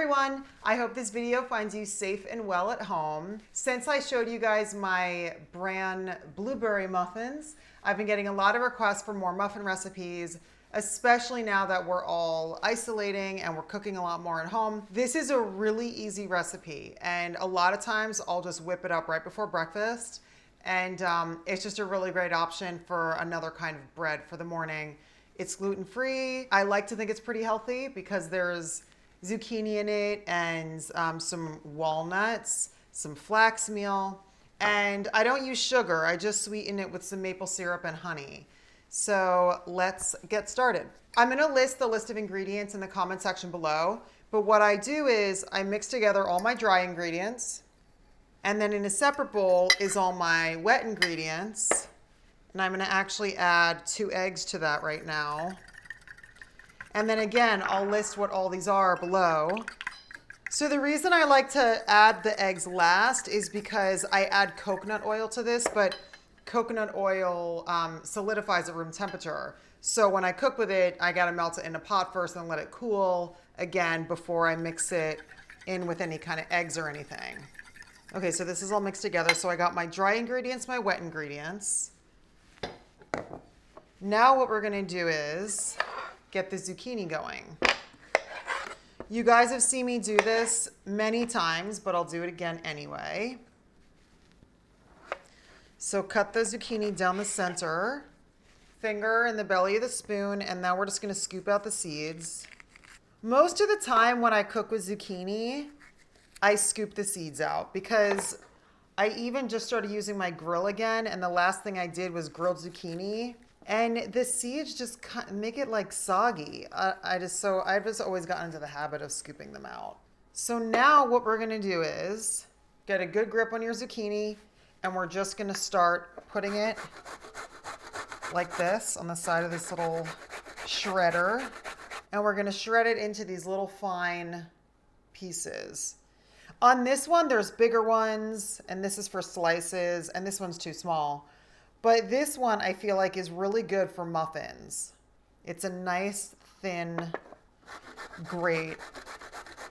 everyone. I hope this video finds you safe and well at home. Since I showed you guys my bran blueberry muffins, I've been getting a lot of requests for more muffin recipes, especially now that we're all isolating and we're cooking a lot more at home. This is a really easy recipe, and a lot of times I'll just whip it up right before breakfast, and it's just a really great option for another kind of bread for the morning. It's gluten-free. I like to think it's pretty healthy because there's zucchini in it and some walnuts, some flax meal, and I don't use sugar. I just sweeten it with some maple syrup and honey. So let's get started. I'm gonna list the list of ingredients in the comment section below, but what I do is I mix together all my dry ingredients, and then in a separate bowl is all my wet ingredients. And I'm gonna actually add 2 eggs to that right now. And then again, I'll list what all these are below. So the reason I like to add the eggs last is because I add coconut oil to this, but coconut oil solidifies at room temperature. So when I cook with it, I gotta melt it in a pot first and let it cool again before I mix it in with any kind of eggs or anything. Okay, so this is all mixed together. So I got my dry ingredients, my wet ingredients. Now what we're gonna do is get the zucchini going. You guys have seen me do this many times, but I'll do it again anyway. So cut the zucchini down the center, finger in the belly of the spoon, and now we're just gonna scoop out the seeds. Most of the time when I cook with zucchini, I scoop the seeds out because I even just started using my grill again, and the last thing I did was grilled zucchini, and the seeds just make it like soggy. I've just always gotten into the habit of scooping them out. So now what we're gonna do is get a good grip on your zucchini, and we're just gonna start putting it like this on the side of this little shredder, and we're gonna shred it into these little fine pieces. On this one, there's bigger ones, and this is for slices, and this one's too small. But this one I feel like is really good for muffins. It's a nice, thin grate,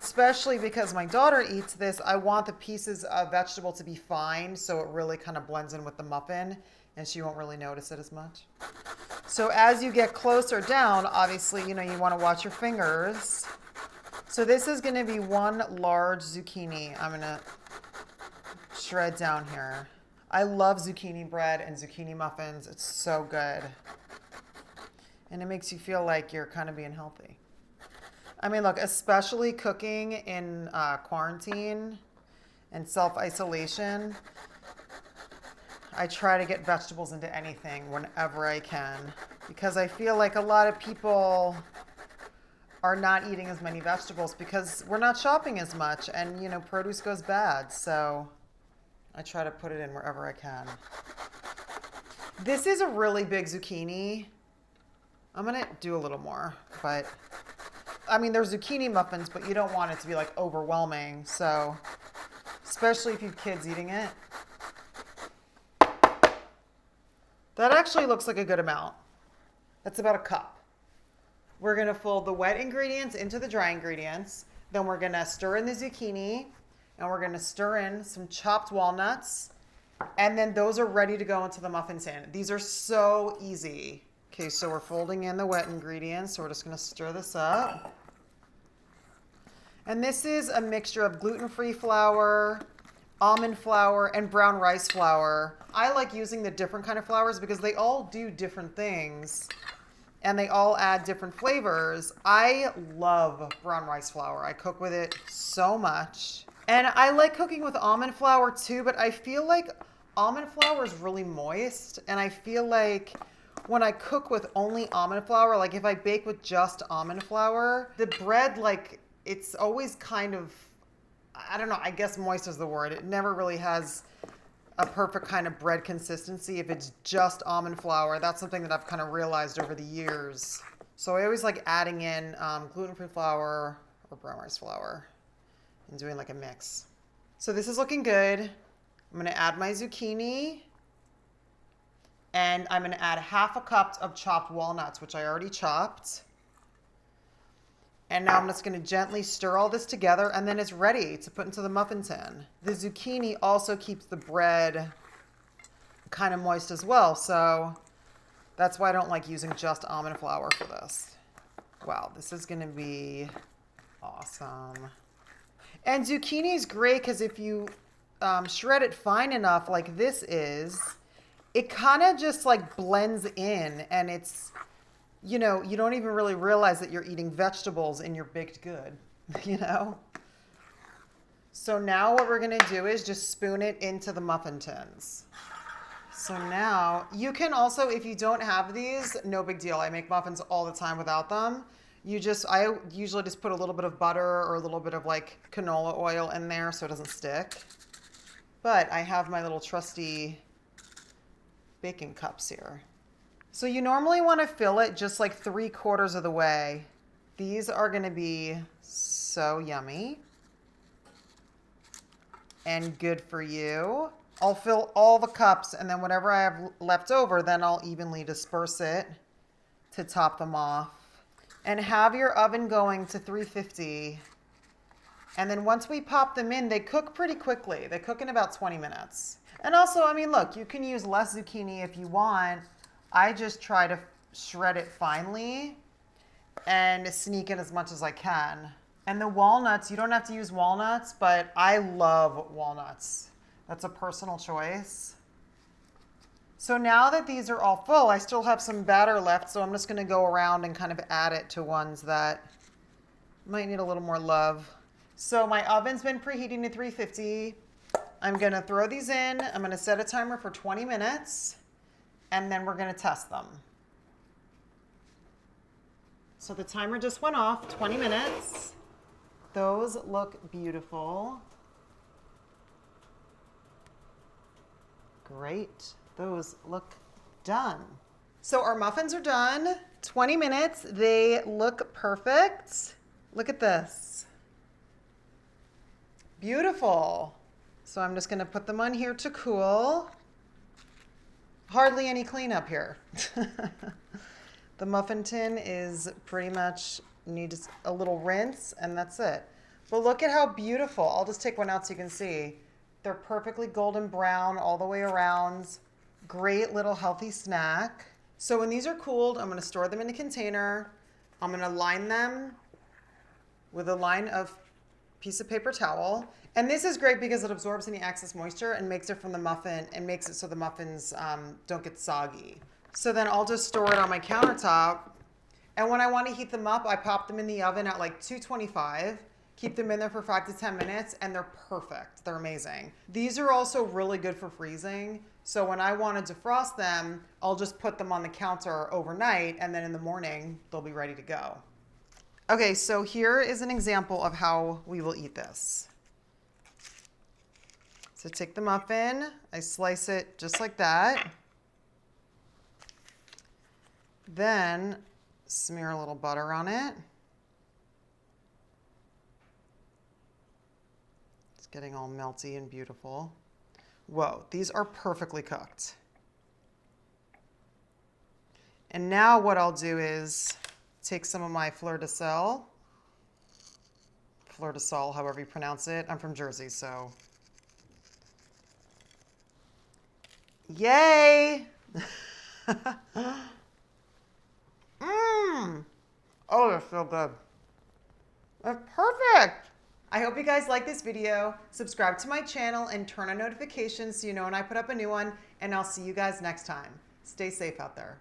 especially because my daughter eats this. I want the pieces of vegetable to be fine so it really kind of blends in with the muffin, and she won't really notice it as much. So as you get closer down, obviously, you want to watch your fingers. So this is going to be 1 large zucchini. I'm going to shred down here. I love zucchini bread and zucchini muffins. It's so good. And it makes you feel like you're kind of being healthy. I mean, look, especially cooking in quarantine and self-isolation, I try to get vegetables into anything whenever I can because I feel like a lot of people are not eating as many vegetables because we're not shopping as much, and produce goes bad, so I try to put it in wherever I can. This is a really big zucchini. I'm gonna do a little more, but I mean, there's zucchini muffins, but you don't want it to be like overwhelming, so especially if you have kids eating it. That actually looks like a good amount. That's about a cup. We're gonna fold the wet ingredients into the dry ingredients. Then we're gonna stir in the zucchini, and we're gonna stir in some chopped walnuts, and then those are ready to go into the muffin tin. These are so easy. Okay, so we're folding in the wet ingredients, so we're just gonna stir this up. And this is a mixture of gluten-free flour, almond flour, and brown rice flour. I like using the different kind of flours because they all do different things, and they all add different flavors. I love brown rice flour. I cook with it so much. And I like cooking with almond flour too, but I feel like almond flour is really moist, and I feel like when I cook with only almond flour, like if I bake with just almond flour, the bread, like, it's always kind of, I don't know, I guess moist is the word. It never really has a perfect kind of bread consistency if it's just almond flour. That's something that I've kind of realized over the years. So I always like adding in gluten-free flour or brown rice flour and doing like a mix. So this is looking good. I'm gonna add my zucchini, and I'm gonna add 1/2 cup of chopped walnuts, which I already chopped. And now I'm just going to gently stir all this together, and then it's ready to put into the muffin tin. The zucchini also keeps the bread kind of moist as well, so that's why I don't like using just almond flour for this. Wow, this is going to be awesome. And zucchini is great because if you shred it fine enough like this is, it kind of just like blends in, and it's, you know, you don't even really realize that you're eating vegetables in your baked good, you know? So now what we're gonna do is just spoon it into the muffin tins. So now you can also, if you don't have these, no big deal. I make muffins all the time without them. I usually just put a little bit of butter or a little bit of like canola oil in there so it doesn't stick. But I have my little trusty baking cups here. So you normally want to fill it just like 3/4 of the way. These are going to be so yummy and good for you. I'll fill all the cups, and then whatever I have left over, then I'll evenly disperse it to top them off. And have your oven going to 350. And then once we pop them in, they cook pretty quickly. They cook in about 20 minutes. And also, I mean, look, you can use less zucchini if you want. I just try to shred it finely and sneak in as much as I can. And the walnuts, you don't have to use walnuts, but I love walnuts. That's a personal choice. So now that these are all full, I still have some batter left, so I'm just going to go around and kind of add it to ones that might need a little more love. So my oven's been preheating to 350. I'm going to throw these in. I'm going to set a timer for 20 minutes. And then we're going to test them. So the timer just went off, 20 minutes. Those look beautiful. Great. Those look done. So our muffins are done. 20 minutes. They look perfect. Look at this. Beautiful. So I'm just going to put them on here to cool. Hardly any cleanup here. The muffin tin is pretty much needs a little rinse, and that's it. But look at how beautiful. I'll just take one out so you can see. They're perfectly golden brown all the way around. Great little healthy snack. So when these are cooled, I'm going to store them in a container. I'm going to line them with a line of piece of paper towel. And this is great because it absorbs any excess moisture and makes it from the muffin and makes it so the muffins don't get soggy. So then I'll just store it on my countertop. And when I want to heat them up, I pop them in the oven at like 225. Keep them in there for 5 to 10 minutes, and they're perfect. They're amazing. These are also really good for freezing. So when I want to defrost them, I'll just put them on the counter overnight, and then in the morning, they'll be ready to go. Okay, so here is an example of how we will eat this. So take the muffin, I slice it just like that. Then smear a little butter on it. It's getting all melty and beautiful. Whoa, these are perfectly cooked. And now what I'll do is take some of my fleur de sel, however you pronounce it. I'm from Jersey, so. Yay! Oh, they're so good. They're perfect. I hope you guys like this video. Subscribe to my channel and turn on notifications so you know when I put up a new one. And I'll see you guys next time. Stay safe out there.